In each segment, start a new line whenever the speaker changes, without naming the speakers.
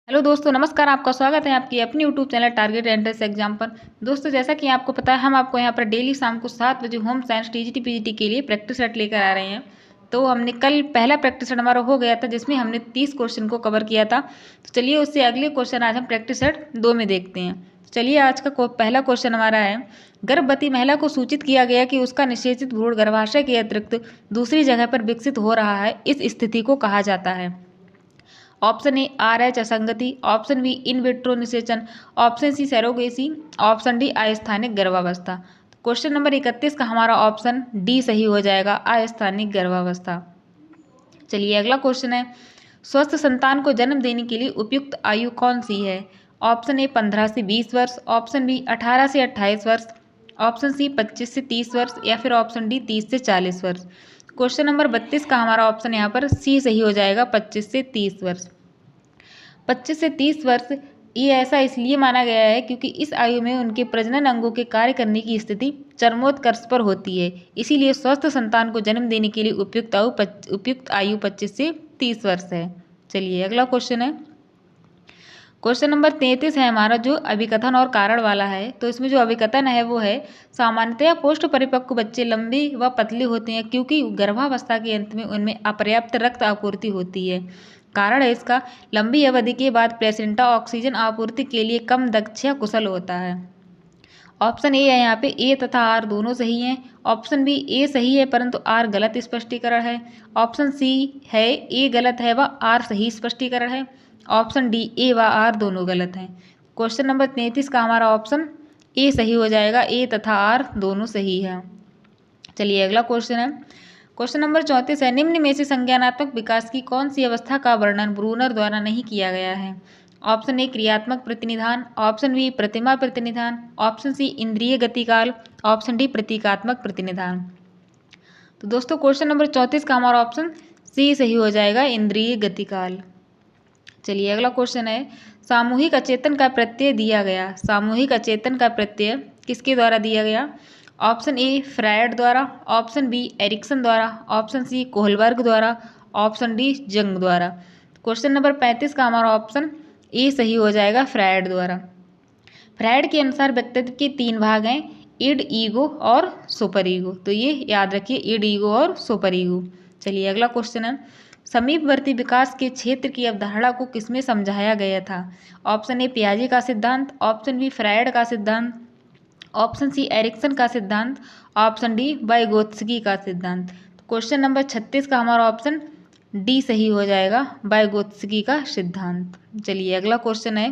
Hello दोस्तों, नमस्कार। आपका स्वागत है आपकी अपनी YouTube channel target entrance exam पर। दोस्तों, जैसा कि आपको पता है, हम आपको यहाँ पर डेली शाम को 7 बजे होम साइंस टीजीटी पीजीटी के लिए प्रैक्टिस सेट लेकर आ रहे हैं। तो हमने कल पहला प्रैक्टिस सेट हमारा हो गया था, जिसमें हमने 30 क्वेश्चन को कवर किया था। तो चलिए उससे अगले क्वेश्चन आज हम प्रैक्टिस सेट 2 में देखते हैं। चलिए आज का पहला क्वेश्चन हमारा है, गर्भवती महिला को सूचित किया गया कि उसका निषेचित भ्रूण गर्भाशय के अतिरिक्त दूसरी जगह पर विकसित हो रहा है। इस स्थिति को कहा जाता है। ऑप्शन ए RH असंगति, ऑप्शन बी इन विट्रो निषेचन, option C surrogacy, option D अस्थानिक गर्भावस्था। क्वेश्चन नंबर 31 का हमारा ऑप्शन डी सही हो जाएगा, अस्थानिक गर्भावस्था। चलिए अगला क्वेश्चन है, स्वस्थ संतान को जन्म देने के लिए उपयुक्त आयु कौन सी है? ऑप्शन ए 15 से 20 वर्ष, ऑप्शन बी 18 से 28 वर्ष, ऑप्शन सी 25 से 30 वर्ष या फिर ऑप्शन डी 30 से 40 वर्ष। क्वेश्चन नंबर 32 का हमारा ऑप्शन यहाँ पर सी सही हो जाएगा, 25 से 30 वर्ष। 25 से 30 वर्ष ये ऐसा इसलिए माना गया है क्योंकि इस आयु में उनके प्रजनन अंगों के कार्य करने की स्थिति चरमोत्कर्ष पर होती है। इसीलिए स्वस्थ संतान को जन्म देने के लिए उपयुक्त आयु 25 से 30 वर्ष है। चलिए अगला क्वेश्चन है, क्वेश्चन नंबर 33 है हमारा, जो अभिकथन और कारण वाला है। तो इसमें जो अभिकथन है वो है, सामान्यतया पोस्ट परिपक्व बच्चे लंबे व पतले होते हैं क्योंकि गर्भावस्था के अंत में उनमें अपर्याप्त रक्त आपूर्ति होती है। कारण है इसका, लंबी अवधि के बाद प्लेसेंटा ऑक्सीजन आपूर्ति के लिए कम दक्ष या कुशल होता है। ऑप्शन ए है यहाँ पे, ए तथा आर दोनों सही हैं। ऑप्शन बी ए सही है परंतु आर गलत स्पष्टीकरण है। ऑप्शन सी है ए गलत है व आर सही स्पष्टीकरण है। ऑप्शन डी ए व आर दोनों गलत हैं। क्वेश्चन नंबर 33 का हमारा ऑप्शन ए सही हो जाएगा, ए तथा आर दोनों सही है। चलिए अगला क्वेश्चन है, क्वेश्चन नंबर 34 है, निम्न में से संज्ञानात्मक विकास की कौन सी अवस्था का वर्णन ब्रूनर द्वारा नहीं किया गया है? ऑप्शन ए क्रियात्मक प्रतिनिधान, ऑप्शन बी प्रतिमा प्रतिनिधान, ऑप्शन सी इंद्रिय गतिकाल, ऑप्शन डी प्रतीकात्मक प्रतिनिधान। तो दोस्तों क्वेश्चन नंबर 34 का हमारा ऑप्शन सी सही हो जाएगा, इंद्रिय गतिकाल। चलिए अगला क्वेश्चन है, सामूहिक अचेतन का प्रत्यय दिया गया। सामूहिक अचेतन का प्रत्यय किसके द्वारा दिया गया? ऑप्शन ए फ्रायड द्वारा, ऑप्शन बी एरिक्सन द्वारा, ऑप्शन सी कोहलबर्ग द्वारा, ऑप्शन डी जंग द्वारा। क्वेश्चन नंबर 35 का हमारा ऑप्शन ए सही हो जाएगा, फ्रायड द्वारा। फ्रायड के अनुसार व्यक्तित्व के 3 भाग हैं, इड, ईगो और सुपर ईगो। तो ये याद रखिए, इड, ईगो और सुपर ईगो। चलिए अगला क्वेश्चन है, समीपवर्ती विकास के क्षेत्र की अवधारणा को किसमें समझाया गया था? ऑप्शन ए पियाजे का सिद्धांत, ऑप्शन बी फ्रायड का सिद्धांत, ऑप्शन सी एरिक्सन का सिद्धांत, ऑप्शन डी वाइगोत्स्की का सिद्धांत। क्वेश्चन नंबर 36 का हमारा ऑप्शन डी सही हो जाएगा, वाइगोत्स्की का सिद्धांत। चलिए अगला क्वेश्चन है,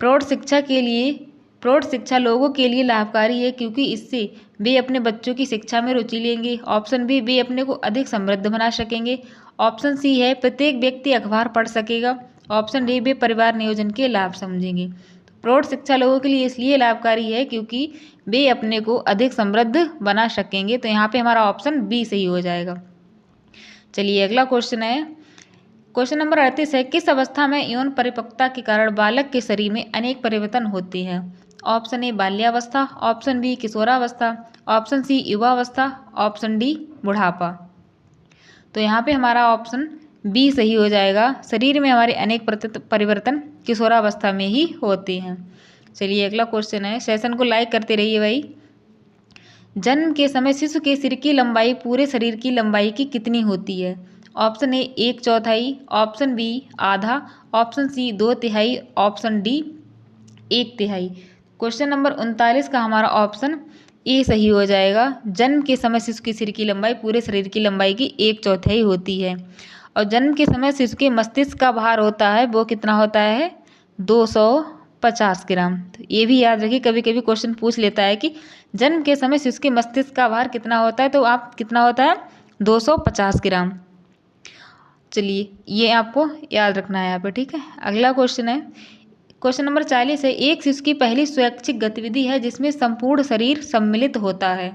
प्रौढ़ शिक्षा लोगों के लिए लाभकारी है क्योंकि इससे वे अपने बच्चों की शिक्षा में रुचि लेंगे। ऑप्शन बी वे अपने को अधिक समृद्ध बना सकेंगे। ऑप्शन सी है प्रत्येक व्यक्ति अखबार पढ़ सकेगा। ऑप्शन डी वे परिवार नियोजन के लाभ समझेंगे। प्रौढ़ शिक्षा लोगों के लिए इसलिए लाभकारी है क्योंकि वे अपने को अधिक समृद्ध बना सकेंगे। तो यहाँ पे हमारा ऑप्शन बी सही हो जाएगा। चलिए अगला क्वेश्चन है, क्वेश्चन नंबर 38 है, किस अवस्था में यौन परिपक्वता के कारण बालक के शरीर में अनेक परिवर्तन होते हैं? ऑप्शन ए बाल्यावस्था, ऑप्शन बी किशोरावस्था, ऑप्शन सी युवावस्था, ऑप्शन डी बुढ़ापा। तो यहाँ पे हमारा ऑप्शन बी सही हो जाएगा, शरीर में हमारे अनेक परिवर्तन किशोरावस्था में ही होते हैं। चलिए अगला क्वेश्चन है, सेशन को लाइक करते रहिए भाई। जन्म के समय शिशु के सिर की लंबाई पूरे शरीर की लंबाई की कितनी होती है? ऑप्शन ए 1/4, ऑप्शन बी आधा, option C 2/3, option D 1/3। Question number 39 का हमारा ऑप्शन ए सही हो जाएगा, जन्म के समय शिशु के सिर की लंबाई पूरे शरीर की लंबाई की 1/4 होती है। और जन्म के समय शिशु के मस्तिष्क का भार होता है वो कितना होता है? 250 ग्राम। तो ये भी याद रखिए, कभी कभी क्वेश्चन पूछ लेता है कि जन्म के समय शिशु के मस्तिष्क का भार कितना होता है, तो आप कितना होता है? 250 ग्राम। चलिए ये आपको याद रखना है यहाँ पे, ठीक है। अगला क्वेश्चन है, क्वेश्चन नंबर 40 है, एक शिशु की पहली स्वैच्छिक गतिविधि है जिसमें संपूर्ण शरीर सम्मिलित होता है।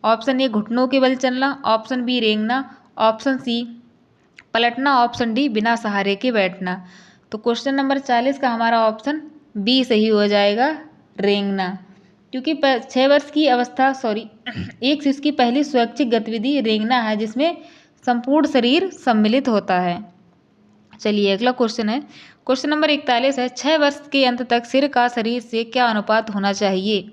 ऑप्शन ए घुटनों के बल चलना, ऑप्शन बी रेंगना, ऑप्शन सी पलटना, ऑप्शन डी बिना सहारे के बैठना। तो क्वेश्चन नंबर 40 का हमारा ऑप्शन बी सही हो जाएगा, रेंगना। क्योंकि 6 वर्ष की अवस्था एक शिशु की पहली स्वैच्छिक गतिविधि रेंगना है जिसमें संपूर्ण शरीर सम्मिलित होता है। चलिए अगला क्वेश्चन है, क्वेश्चन नंबर 41 है 6 वर्ष के अंत तक सिर का शरीर से क्या अनुपात होना चाहिए?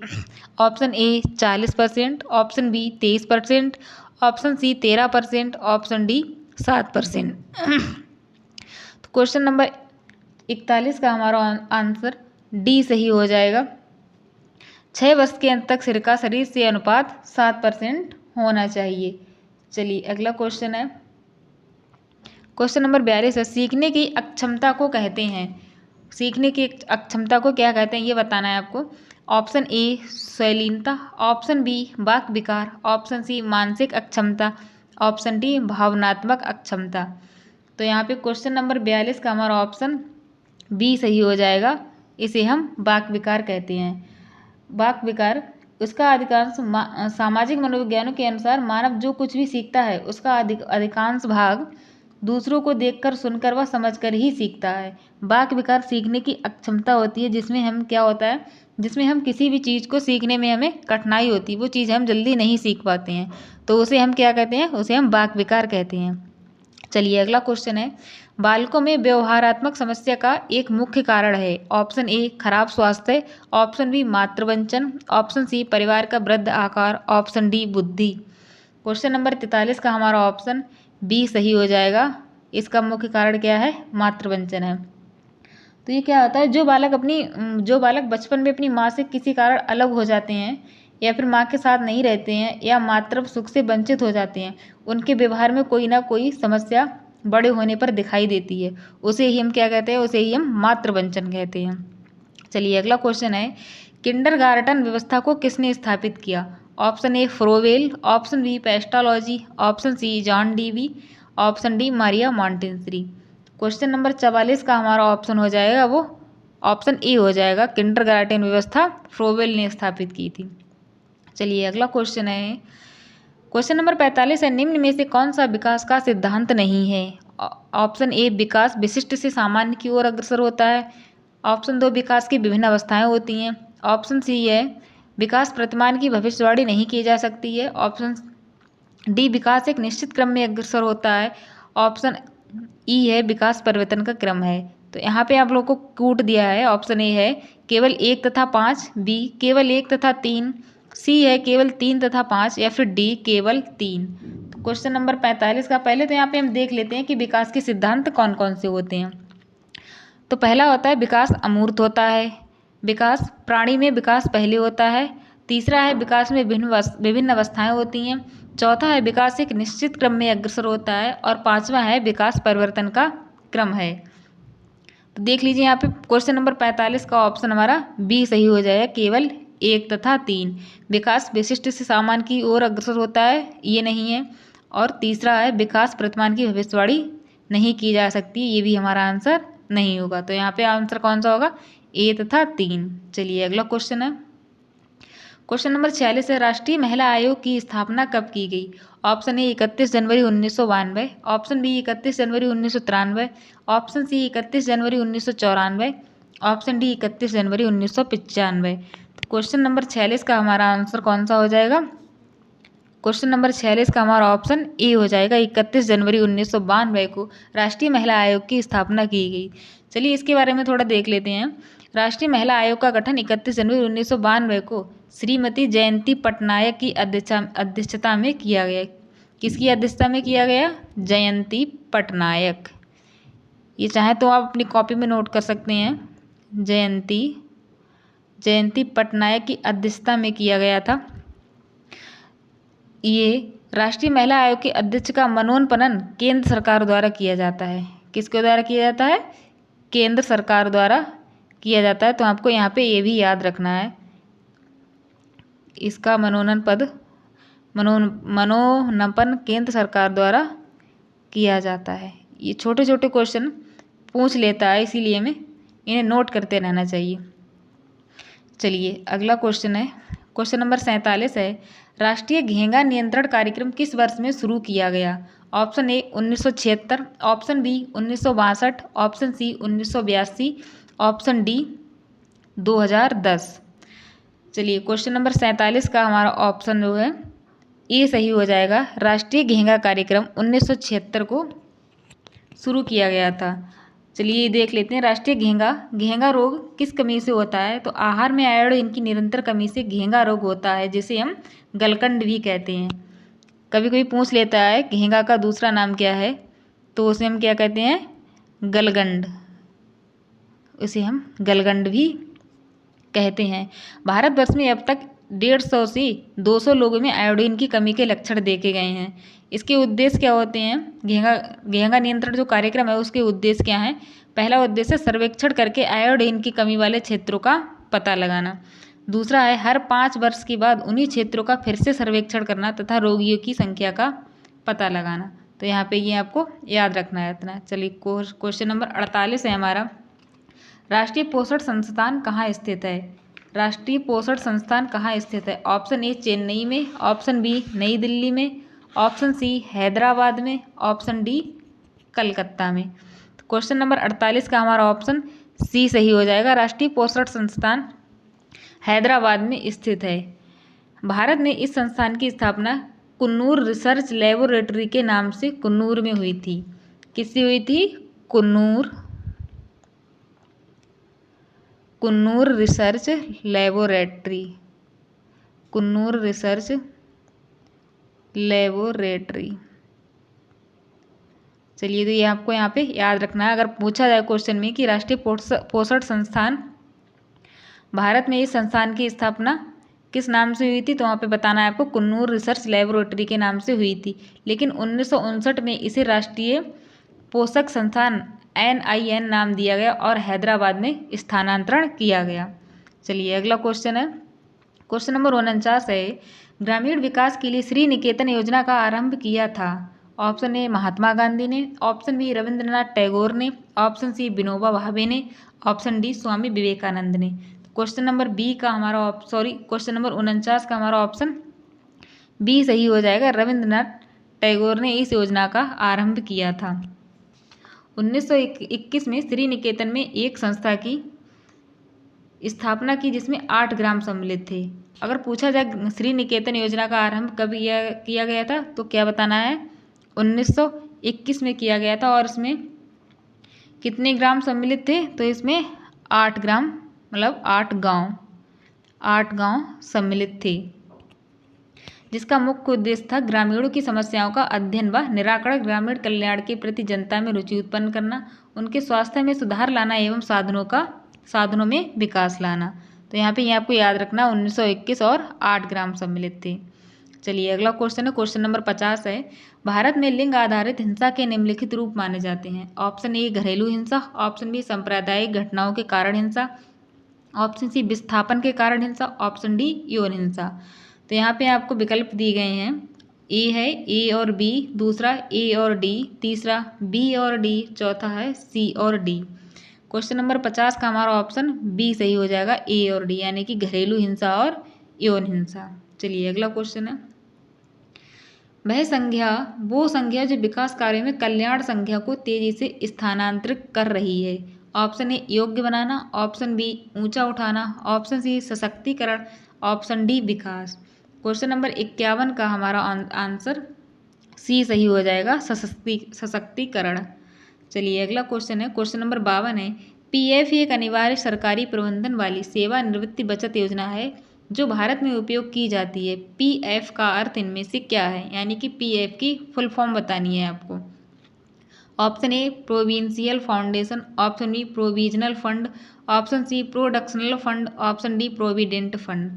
Option A 40%, option B 23%, option C 13%, option D 7%। तो क्वेश्चन नंबर 41 का हमारा आंसर डी सही हो जाएगा। 6 वर्ष के अंत तक सिर का शरीर से अनुपात 7% होना चाहिए। चलिए अगला क्वेश्चन है, क्वेश्चन नंबर 42 है सीखने की अक्षमता को कहते हैं, सीखने की अक्षमता को क्या कहते हैं ये बताना है आपको। ऑप्शन ए शालीनता, ऑप्शन बी वाक विकार, ऑप्शन सी मानसिक अक्षमता, ऑप्शन डी भावनात्मक अक्षमता। तो यहाँ पे क्वेश्चन नंबर 42 का हमारा ऑप्शन बी सही हो जाएगा। इसे हम वाक विकार कहते हैं। वाक विकार उसका अधिकांश सामाजिक मनोविज्ञानों के अनुसार मानव जो कुछ भी सीखता है उसका अधिकांश भाग दूसरों को देखकर, सुनकर व समझकर ही सीखता है। वाक विकार सीखने की अक्षमता होती है जिसमें हम क्या होता है, जिसमें हम किसी भी चीज़ को सीखने में हमें कठिनाई होती है, वो चीज़ हम जल्दी नहीं सीख पाते हैं, तो उसे हम क्या कहते हैं, उसे हम वाक विकार कहते हैं। चलिए अगला क्वेश्चन है बालकों में व्यवहारात्मक समस्या का एक मुख्य कारण है। ऑप्शन ए खराब स्वास्थ्य, ऑप्शन बी मातृवंचन, ऑप्शन सी परिवार का वृद्ध आकार, ऑप्शन डी बुद्धि। क्वेश्चन नंबर 43 का हमारा ऑप्शन बी सही हो जाएगा। इसका मुख्य कारण क्या है, मातृवंचन है। तो ये क्या होता है, जो बालक बचपन में अपनी माँ से किसी कारण अलग हो जाते हैं या फिर माँ के साथ नहीं रहते हैं या मातृ सुख से वंचित हो जाते हैं, उनके व्यवहार में कोई ना कोई समस्या बड़े होने पर दिखाई देती है, उसे ही हम क्या कहते हैं, उसे ही हम मातृवंचन कहते हैं। चलिए अगला क्वेश्चन है किंडरगार्टन व्यवस्था को किसने स्थापित किया? Option A Froebel, option B Pestalozzi, option C John Dewey, option D Maria Montessori. Question number 44 का हमारा ऑप्शन हो जाएगा वो ऑप्शन ए हो जाएगा, किंडरगार्टन व्यवस्था फ्रोवेल ने स्थापित की थी। चलिए अगला क्वेश्चन है, क्वेश्चन नंबर 45 है निम्न में से कौन सा विकास का सिद्धांत नहीं है? ऑप्शन ए विकास विशिष्ट से सामान्य की ओर अग्रसर होता है, ऑप्शन 2 विकास की विभिन्न अवस्थाएं होती हैं, ऑप्शन सी है विकास प्रतिमान की भविष्यवाणी नहीं की जा सकती है, ऑप्शन डी विकास एक निश्चित क्रम में अग्रसर होता है, ऑप्शन ई है विकास परिवर्तन का क्रम है। तो यहाँ पे आप लोगों को कूट दिया है, ऑप्शन ए है केवल 1 तथा 5, बी केवल 1 तथा 3, सी है केवल 3 तथा 5 या फिर डी केवल 3। तो क्वेश्चन नंबर 45 का पहले तो यहाँ पे हम देख लेते हैं कि विकास के सिद्धांत कौन कौन से होते हैं। तो पहला होता है विकास अमूर्त होता है, विकास प्राणी में विकास पहले होता है, तीसरा है विकास में विभिन्न अवस्थाएं होती हैं, चौथा है विकास एक निश्चित क्रम में अग्रसर होता है और पांचवा है विकास परिवर्तन का क्रम है। तो देख लीजिए यहाँ पे क्वेश्चन नंबर 45 का ऑप्शन हमारा बी सही हो जाएगा, केवल 1 तथा 3। विकास विशिष्ट से सामान्य की ओर अग्रसर होता है, ये नहीं है, और तीसरा है विकास प्रतिमान की भविष्यवाणी नहीं की जा सकती, ये भी हमारा आंसर नहीं होगा। तो यहाँ पे आंसर कौन सा होगा, ए तथा 3। चलिए अगला क्वेश्चन है, क्वेश्चन नंबर 46 है राष्ट्रीय महिला आयोग की स्थापना कब की गई? ऑप्शन ए 31 जनवरी 1992, ऑप्शन बी 31 जनवरी 1993, ऑप्शन सी 31 जनवरी 1994, ऑप्शन डी 31 जनवरी 1995। क्वेश्चन नंबर 46 का हमारा आंसर कौन सा हो जाएगा? क्वेश्चन नंबर 46 का हमारा ऑप्शन ए हो जाएगा, 31 जनवरी 1992 को राष्ट्रीय महिला आयोग की स्थापना की गई। चलिए इसके बारे में थोड़ा देख लेते हैं। राष्ट्रीय महिला आयोग का गठन 31 जनवरी 1992 को श्रीमती जयंती पटनायक की अध्यक्षता में किया गया। किसकी अध्यक्षता में किया गया? जयंती पटनायक। ये चाहे तो आप अपनी कॉपी में नोट कर सकते हैं, जयंती पटनायक की अध्यक्षता में किया गया था। ये राष्ट्रीय महिला आयोग के अध्यक्ष का मनोनयन केंद्र सरकार द्वारा किया जाता है। किसके द्वारा किया जाता है? केंद्र सरकार द्वारा किया जाता है। तो आपको यहाँ पे ये भी याद रखना है, इसका मनोनयन केंद्र सरकार द्वारा किया जाता है। ये छोटे छोटे क्वेश्चन पूछ लेता है, इसीलिए हमें इन्हें नोट करते रहना चाहिए। चलिए अगला क्वेश्चन है, क्वेश्चन नंबर 47 है राष्ट्रीय घेंघा नियंत्रण कार्यक्रम किस वर्ष में शुरू किया गया? Option A 1976, option B 1962, option C 1982, option D 2010। चलिए क्वेश्चन नंबर 47 का हमारा ऑप्शन जो है ए सही हो जाएगा। राष्ट्रीय घेंघा कार्यक्रम 1976 को शुरू किया गया था। चलिए देख लेते हैं। राष्ट्रीय घेंगा रोग किस कमी से होता है? तो आहार में आयोडीन की निरंतर कमी से घेंगा रोग होता है, जिसे हम गलकंड भी कहते हैं। कभी कभी पूछ लेता है घेंगा का दूसरा नाम क्या है, तो उसे हम क्या कहते हैं? गलगंड। उसे हम गलगंड भी कहते हैं। भारतवर्ष में अब तक 150 से 200 लोगों में आयोडीन की कमी के लक्षण देखे गए हैं। इसके उद्देश्य क्या होते हैं? घेंगा नियंत्रण जो कार्यक्रम है उसके उद्देश्य क्या हैं? पहला उद्देश्य सर्वेक्षण करके आयोडीन की कमी वाले क्षेत्रों का पता लगाना। दूसरा है हर 5 वर्ष के बाद उन्हीं क्षेत्रों का फिर से सर्वेक्षण करना तथा रोगियों की संख्या का पता लगाना। तो यहाँ पे ये आपको याद रखना है इतना। चलिए क्वेश्चन नंबर 48 है हमारा। राष्ट्रीय पोषण संस्थान कहाँ स्थित है? राष्ट्रीय पोषण संस्थान कहाँ स्थित है? ऑप्शन ए चेन्नई में, ऑप्शन बी नई दिल्ली में, ऑप्शन सी हैदराबाद में, ऑप्शन डी कलकत्ता में। तो क्वेश्चन नंबर 48 का हमारा ऑप्शन सी सही हो जाएगा। राष्ट्रीय पोषण संस्थान हैदराबाद में स्थित है। भारत ने इस संस्थान की स्थापना कुन्नूर रिसर्च लेबोरेटरी के नाम से कुन्नूर में हुई थी। किससे हुई थी? Coonoor research laboratory. Coonoor research laboratory. चलिए तो ये आपको यहाँ पे याद रखना है। अगर पूछा जाए क्वेश्चन में कि राष्ट्रीय पोषण संस्थान भारत में इस संस्थान की स्थापना किस नाम से हुई थी, तो वहाँ पे बताना है आपको कुन्नूर रिसर्च लेबोरेटरी के नाम से हुई थी। लेकिन 1959 में इसे राष्ट्रीय पोषक संस्थान NIN नाम दिया गया और हैदराबाद में स्थानांतरण किया गया। चलिए अगला क्वेश्चन है। क्वेश्चन नंबर 49 है। ग्रामीण विकास के लिए श्री निकेतन योजना का आरंभ किया था। ऑप्शन ए महात्मा गांधी ने, ऑप्शन बी रविंद्रनाथ टैगोर ने, ऑप्शन सी विनोबा भावे ने, ऑप्शन डी स्वामी विवेकानंद ने। क्वेश्चन नंबर 49 का हमारा ऑप्शन बी सही हो जाएगा। रविंद्रनाथ टैगोर ने इस योजना का आरंभ किया था। 1921 में श्री निकेतन में एक संस्था की स्थापना की जिसमें 8 ग्राम सम्मिलित थे। अगर पूछा जाए श्री निकेतन योजना का आरंभ कब किया गया था, तो क्या बताना है? 1921 में किया गया था। और इसमें कितने ग्राम सम्मिलित थे? तो इसमें 8 ग्राम, मतलब 8 गांव सम्मिलित थे, जिसका मुख्य उद्देश्य था ग्रामीणों की समस्याओं का अध्ययन व निराकरण, ग्रामीण कल्याण के प्रति जनता में रुचि उत्पन्न करना, उनके स्वास्थ्य में सुधार लाना एवं साधनों में विकास लाना। तो यहाँ पे ये आपको याद रखना 1921 और 8 ग्राम सम्मिलित थे। चलिए अगला क्वेश्चन है। क्वेश्चन नंबर 50 है। भारत में लिंग आधारित हिंसा के निम्नलिखित रूप माने जाते हैं। ऑप्शन ए घरेलू हिंसा, ऑप्शन बी सांप्रदायिक घटनाओं के कारण हिंसा, ऑप्शन सी विस्थापन के कारण हिंसा, ऑप्शन डी यौन हिंसा। तो यहाँ पे आपको विकल्प दिए गए हैं। ए है ए और बी, दूसरा ए और डी, तीसरा बी और डी, चौथा है सी और डी। क्वेश्चन नंबर 50 का हमारा ऑप्शन बी सही हो जाएगा, ए और डी, यानी कि घरेलू हिंसा और यौन हिंसा। चलिए अगला क्वेश्चन है। वो संज्ञा जो विकास कार्य में कल्याण संज्ञा को तेजी से स्थानांतरित कर रही है। ऑप्शन ए योग्य बनाना, ऑप्शन बी ऊंचा उठाना, ऑप्शन सी सशक्तिकरण, ऑप्शन डी विकास। क्वेश्चन नंबर 51 का हमारा आंसर सी सही हो जाएगा, सशक्तिकरण। चलिए अगला क्वेश्चन है। क्वेश्चन नंबर 52 है। PF एक अनिवार्य सरकारी प्रबंधन वाली सेवानिवृत्ति बचत योजना है जो भारत में उपयोग की जाती है। PF का अर्थ इनमें से क्या है? यानी कि PF की फुल फॉर्म बतानी है आपको। Option A provincial foundation, option B provisional fund, option C productional fund, option D provident fund.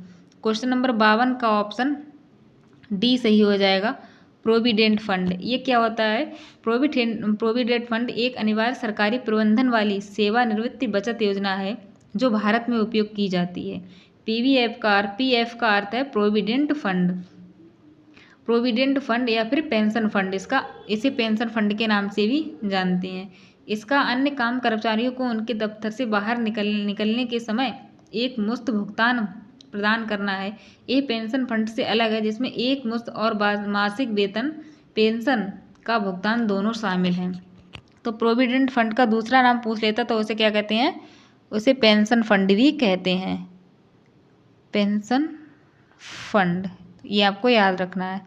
Question number 52 का ऑप्शन डी सही हो जाएगा, प्रोविडेंट फंड। ये क्या होता है? प्रोविडेंट फंड एक अनिवार्य सरकारी प्रबंधन वाली सेवानिवृत्ति बचत योजना है जो भारत में उपयोग की जाती है। PF का अर्थ है प्रोविडेंट फंड या फिर पेंशन फंड। इसे पेंशन फंड के नाम से भी जानते हैं। इसका अन्य काम कर्मचारियों को उनके दफ्तर से बाहर निकलने के समय एक मुश्त भुगतान प्रदान करना है। ये पेंशन फंड से अलग है जिसमें एक मुश्त और मासिक वेतन पेंशन का भुगतान दोनों शामिल हैं। तो प्रोविडेंट फंड का दूसरा नाम पूछ लेता तो उसे क्या कहते हैं? उसे पेंशन फंड भी कहते हैं, पेंशन फंड। ये आपको याद रखना है।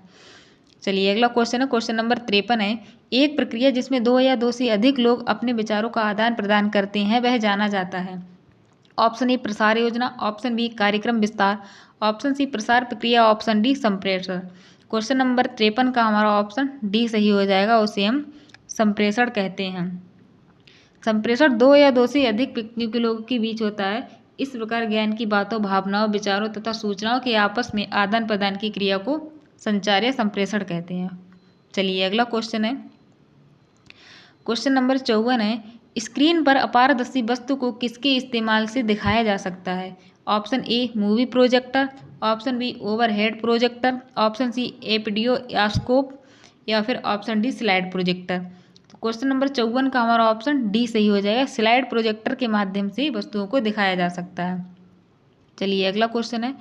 चलिए अगला क्वेश्चन है, क्वेश्चन नंबर 53 है। एक प्रक्रिया जिसमें दो या दो से अधिक लोग अपने विचारों का आदान प्रदान करते हैं वह जाना जाता है। ऑप्शन ए प्रसार योजना, ऑप्शन बी कार्यक्रम विस्तार, ऑप्शन सी प्रसार प्रक्रिया, ऑप्शन डी संप्रेषण। क्वेश्चन नंबर 53 का हमारा ऑप्शन डी सही हो जाएगा, उसे हम संप्रेषण कहते हैं। संप्रेषण दो या दो से अधिक व्यक्तियों के लोगों के बीच होता है। इस प्रकार ज्ञान की बातों, भावनाओं, विचारों तथा सूचनाओं के आपस में आदान प्रदान की क्रिया को संचार या संप्रेषण कहते हैं। चलिए अगला क्वेश्चन है, क्वेश्चन नंबर 54 है। स्क्रीन पर अपारदर्शी वस्तु को किसके इस्तेमाल से दिखाया जा सकता है। Option A movie projector, option B overhead projector, option C epidiascope या फिर ऑप्शन डी स्लाइड प्रोजेक्टर। तो क्वेश्चन नंबर 54 का हमारा ऑप्शन डी सही हो जाएगा, स्लाइड प्रोजेक्टर के माध्यम से वस्तुओं को दिखाया जा सकता है। चलिए अगला क्वेश्चन है,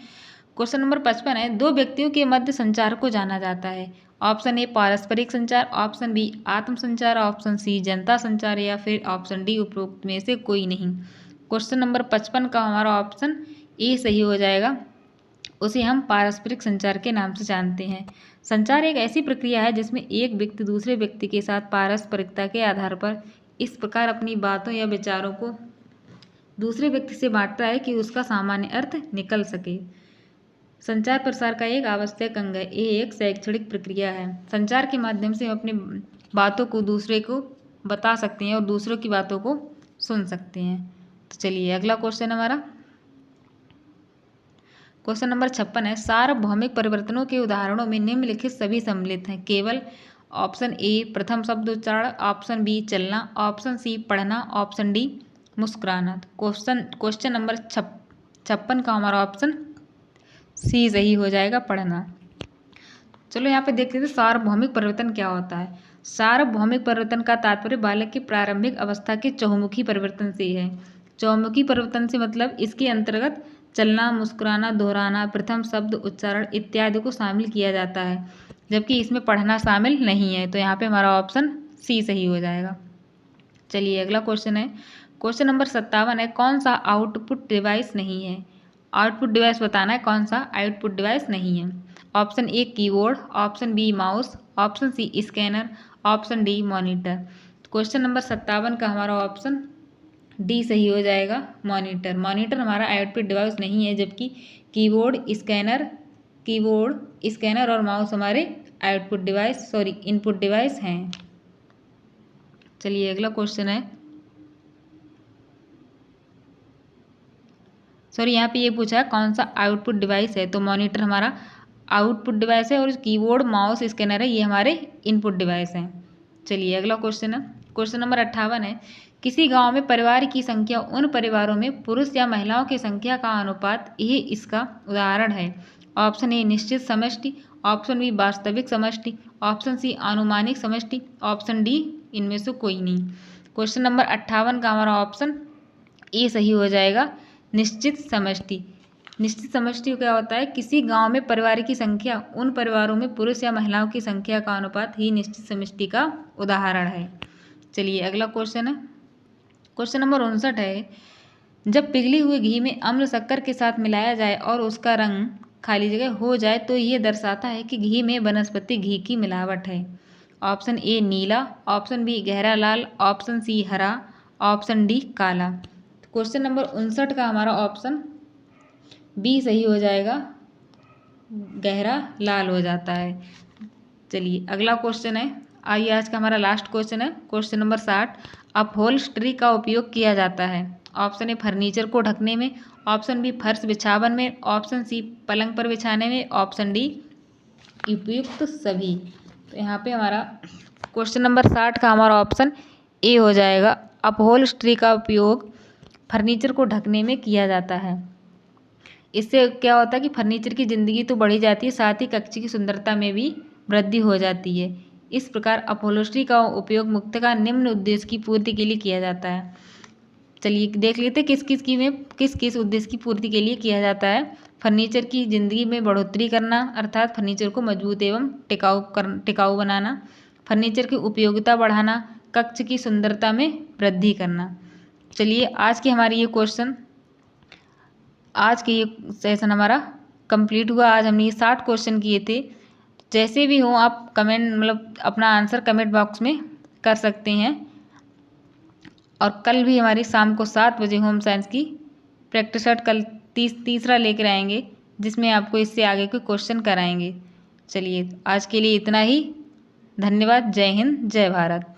क्वेश्चन नंबर 55 है। दो व्यक्तियों के मध्य संचार को जाना जाता है। ऑप्शन ए पारस्परिक संचार, ऑप्शन बी आत्म संचार, ऑप्शन सी जनता संचार या फिर ऑप्शन डी उपरोक्त में से कोई नहीं। क्वेश्चन नंबर 55 का हमारा ऑप्शन ए सही हो जाएगा, उसे हम पारस्परिक संचार के नाम से जानते हैं। संचार एक ऐसी प्रक्रिया है जिसमें एक व्यक्ति दूसरे व्यक्ति के साथ पारस्परिकता के आधार पर इस प्रकार अपनी बातों या विचारों को दूसरे व्यक्ति से बांटता है कि उसका सामान्य अर्थ निकल सके। संचार प्रसार का एक आवश्यक अंग है, ये एक शैक्षणिक प्रक्रिया है। संचार के माध्यम से हम अपनी बातों को दूसरे को बता सकते हैं और दूसरों की बातों को सुन सकते हैं। तो चलिए अगला क्वेश्चन हमारा, क्वेश्चन नंबर 56 है। सार्वभौमिक परिवर्तनों के उदाहरणों में निम्नलिखित सभी सम्मिलित हैं केवल। ऑप्शन ए प्रथम शब्द उच्चारण, ऑप्शन बी चलना, ऑप्शन सी पढ़ना, ऑप्शन डी मुस्कुराना। क्वेश्चन नंबर 56 का हमारा ऑप्शन सी सही हो जाएगा, पढ़ना। चलो यहाँ पे देखते थे सार्वभौमिक परिवर्तन क्या होता है। सार्वभौमिक परिवर्तन का तात्पर्य बालक की प्रारंभिक अवस्था के चहुमुखी परिवर्तन से है। चहुमुखी परिवर्तन से मतलब इसके अंतर्गत चलना, मुस्कुराना, दोहराना, प्रथम शब्द उच्चारण इत्यादि को शामिल किया जाता है, जबकि इसमें पढ़ना शामिल नहीं है। तो यहाँ पे हमारा ऑप्शन सी सही हो जाएगा। चलिए अगला क्वेश्चन है, क्वेश्चन नंबर 57 है। कौन सा आउटपुट डिवाइस नहीं है। आउटपुट डिवाइस बताना है, कौन सा आउटपुट डिवाइस नहीं है। Option A keyboard, option B mouse, option C scanner, option D monitor. Question number 57 का हमारा ऑप्शन डी सही हो जाएगा, मॉनिटर। मॉनिटर हमारा आउटपुट डिवाइस नहीं है, जबकि कीबोर्ड स्कैनर और माउस हमारे इनपुट डिवाइस हैं। चलिए अगला क्वेश्चन है, यहाँ पे ये पूछा है कौन सा आउटपुट डिवाइस है, तो मॉनिटर हमारा आउटपुट डिवाइस है और कीबोर्ड माउस स्कैनर है ये हमारे इनपुट डिवाइस हैं। चलिए अगला क्वेश्चन है, क्वेश्चन नंबर 58 है। किसी गांव में परिवार की संख्या उन परिवारों में पुरुष या महिलाओं की संख्या का अनुपात, ये इसका उदाहरण है। ऑप्शन ए निश्चित समष्टि, ऑप्शन बी वास्तविक समष्टि, ऑप्शन सी अनुमानिक समष्टि, ऑप्शन डी इनमें से कोई नहीं। क्वेश्चन नंबर 58 का हमारा ऑप्शन ए सही हो जाएगा, निश्चित समष्टि। निश्चित समष्टि क्या होता है, किसी गांव में परिवार की संख्या उन परिवारों में पुरुष या महिलाओं की संख्या का अनुपात ही निश्चित समष्टि का उदाहरण है। चलिए अगला क्वेश्चन है, क्वेश्चन नंबर 59 है। जब पिघली हुई घी में अम्ल शक्कर के साथ मिलाया जाए और उसका रंग खाली जगह हो जाए तो ये दर्शाता है कि घी में वनस्पति घी की मिलावट है। ऑप्शन ए नीला, ऑप्शन बी गहरा लाल, ऑप्शन सी हरा, ऑप्शन डी काला। क्वेश्चन नंबर 59 का हमारा ऑप्शन बी सही हो जाएगा, गहरा लाल हो जाता है। चलिए अगला क्वेश्चन है, आइए आज का हमारा लास्ट क्वेश्चन है, क्वेश्चन नंबर 60। अपहोल्स्ट्री का उपयोग किया जाता है। ऑप्शन ए फर्नीचर को ढकने में, ऑप्शन बी फर्श बिछावन में, ऑप्शन सी पलंग पर बिछाने में, ऑप्शन डी उपयुक्त सभी। तो यहाँ पे हमारा क्वेश्चन नंबर 60 का हमारा ऑप्शन ए हो जाएगा, अपहोल्स्ट्री का उपयोग फर्नीचर को ढकने में किया जाता है। इससे क्या होता है कि फर्नीचर की ज़िंदगी तो बढ़ी जाती है, साथ ही कक्ष की सुंदरता में भी वृद्धि हो जाती है। इस प्रकार अपहोल्स्ट्री का उपयोग मुख्यतः निम्न उद्देश्य की पूर्ति के लिए किया जाता है। चलिए देख लेते किस किस उद्देश्य की पूर्ति के लिए किया जाता है। फर्नीचर की ज़िंदगी में बढ़ोतरी करना, अर्थात फर्नीचर को मजबूत एवं टिकाऊ बनाना, फर्नीचर की उपयोगिता बढ़ाना, कक्ष की सुंदरता में वृद्धि करना। चलिए आज की हमारी ये क्वेश्चन, आज के ये सेशन हमारा कंप्लीट हुआ। आज हमने ये 60 क्वेश्चन किए थे। जैसे भी हो आप कमेंट मतलब अपना आंसर कमेंट बॉक्स में कर सकते हैं। और कल भी हमारी शाम को 7 बजे होम साइंस की प्रैक्टिस सेट कल तीसरा लेकर आएंगे, जिसमें आपको इससे आगे के क्वेश्चन कराएंगे। चलिए आज के लिए इतना ही। धन्यवाद। जय हिंद, जय भारत।